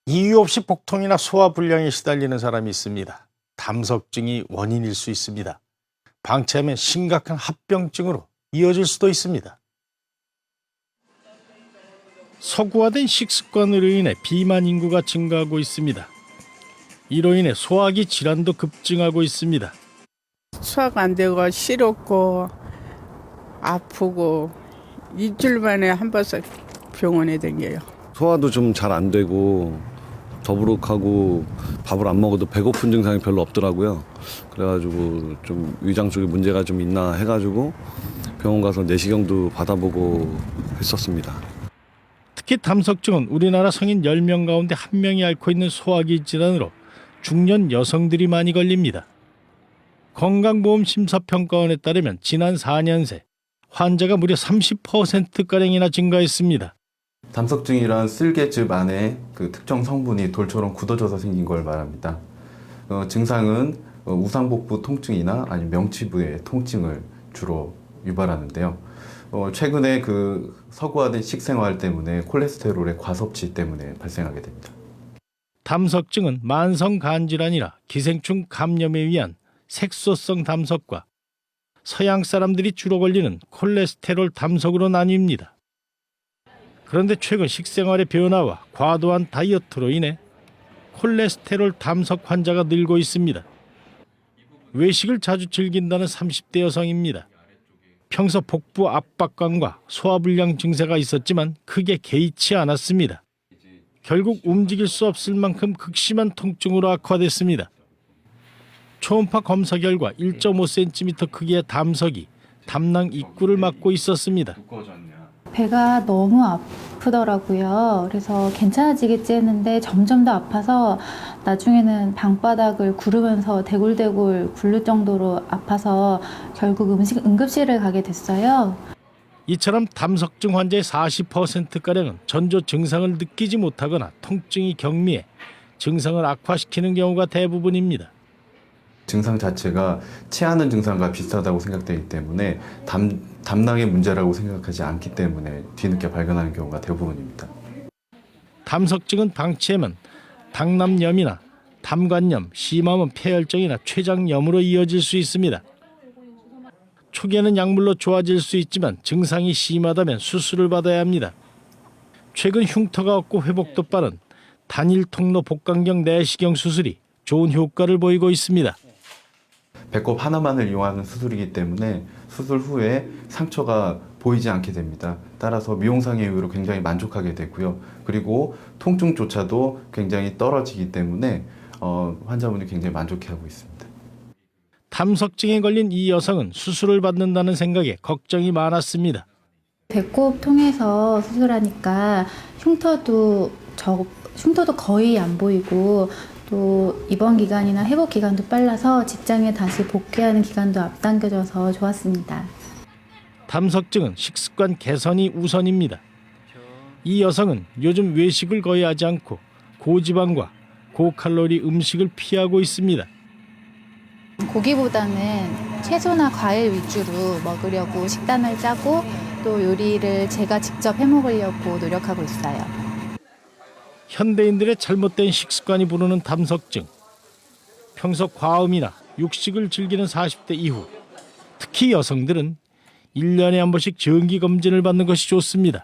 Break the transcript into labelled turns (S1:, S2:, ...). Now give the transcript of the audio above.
S1: 이유 없이 복통이나 소화불량에 시달리는 사람이 있습니다. 담석증이 원인일 수 있습니다. 방치하면 심각한 합병증으로 이어질 수도 있습니다. 서구화된 식습관으로 인해 비만 인구가 증가하고 있습니다. 이로 인해 소화기 질환도 급증하고 있습니다.
S2: 소화가 안 되고 시렵고 아프고 일주일 만에 한 번씩 병원에 다녀요.
S3: 소화도 좀 잘 안 되고 더부룩하고 밥을 안 먹어도 배고픈 증상이 별로 없더라고요. 그래가지고 좀 위장 쪽에 문제가 좀 있나 해가지고 병원 가서 내시경도 받아보고 했었습니다.
S1: 특히 담석증은 우리나라 성인 10명 가운데 1명이 앓고 있는 소화기 질환으로 중년 여성들이 많이 걸립니다. 건강보험심사평가원에 따르면 지난 4년 새 환자가 무려 30%가량이나 증가했습니다.
S4: 담석증이란 쓸개즙 안에 그 특정 성분이 돌처럼 굳어져서 생긴 걸 말합니다. 증상은 우상복부 통증이나 아니면 명치부의 통증을 주로 유발하는데요. 최근에 그 서구화된 식생활 때문에 콜레스테롤의 과섭취 때문에 발생하게 됩니다.
S1: 담석증은 만성 간질환이라 기생충 감염에 의한 색소성 담석과 서양 사람들이 주로 걸리는 콜레스테롤 담석으로 나뉩니다. 그런데 최근 식생활의 변화와 과도한 다이어트로 인해 콜레스테롤 담석 환자가 늘고 있습니다. 외식을 자주 즐긴다는 30대 여성입니다. 평소 복부 압박감과 소화불량 증세가 있었지만 크게 개의치 않았습니다. 결국 움직일 수 없을 만큼 극심한 통증으로 악화됐습니다. 초음파 검사 결과 1.5cm 크기의 담석이 담낭 입구를 막고 있었습니다.
S5: 배가 너무 아프더라고요. 그래서 괜찮아지겠지 했는데 점점 더 아파서 나중에는 방바닥을 구르면서 대굴대굴 굴릴 정도로 아파서 결국 응급실을 가게 됐어요.
S1: 이처럼 담석증 환자의 40%가량은 전조 증상을 느끼지 못하거나 통증이 경미해 증상을 악화시키는 경우가 대부분입니다.
S4: 증상 자체가 체하는 증상과 비슷하다고 생각되기 때문에 담낭의 문제라고 생각하지 않기 때문에 뒤늦게 발견하는 경우가 대부분입니다.
S1: 담석증은 방치하면 당남염이나 담관염, 심하면 폐혈증이나 췌장염으로 이어질 수 있습니다. 초기에는 약물로 좋아질 수 있지만 증상이 심하다면 수술을 받아야 합니다. 최근 흉터가 없고 회복도 빠른 단일 통로 복강경 내시경 수술이 좋은 효과를 보이고 있습니다.
S4: 배꼽 하나만을 이용하는 수술이기 때문에 수술 후에 상처가 보이지 않게 됩니다. 따라서 미용상의 이유로 굉장히 만족하게 되고요. 그리고 통증조차도 굉장히 떨어지기 때문에 환자분이 굉장히 만족해하고 있습니다.
S1: 담석증에 걸린 이 여성은 수술을 받는다는 생각에 걱정이 많았습니다.
S5: 배꼽 통해서 수술하니까 흉터도 거의 안 보이고 또 입원 기간이나 회복 기간도 빨라서 직장에 다시 복귀하는 기간도 앞당겨져서 좋았습니다.
S1: 담석증은 식습관 개선이 우선입니다. 이 여성은 요즘 외식을 거의 하지 않고 고지방과 고칼로리 음식을 피하고 있습니다.
S5: 고기보다는 채소나 과일 위주로 먹으려고 식단을 짜고 또 요리를 제가 직접 해 먹으려고 노력하고 있어요.
S1: 현대인들의 잘못된 식습관이 부르는 담석증. 평소 과음이나 육식을 즐기는 40대 이후 특히 여성들은 1년에 한 번씩 정기검진을 받는 것이 좋습니다.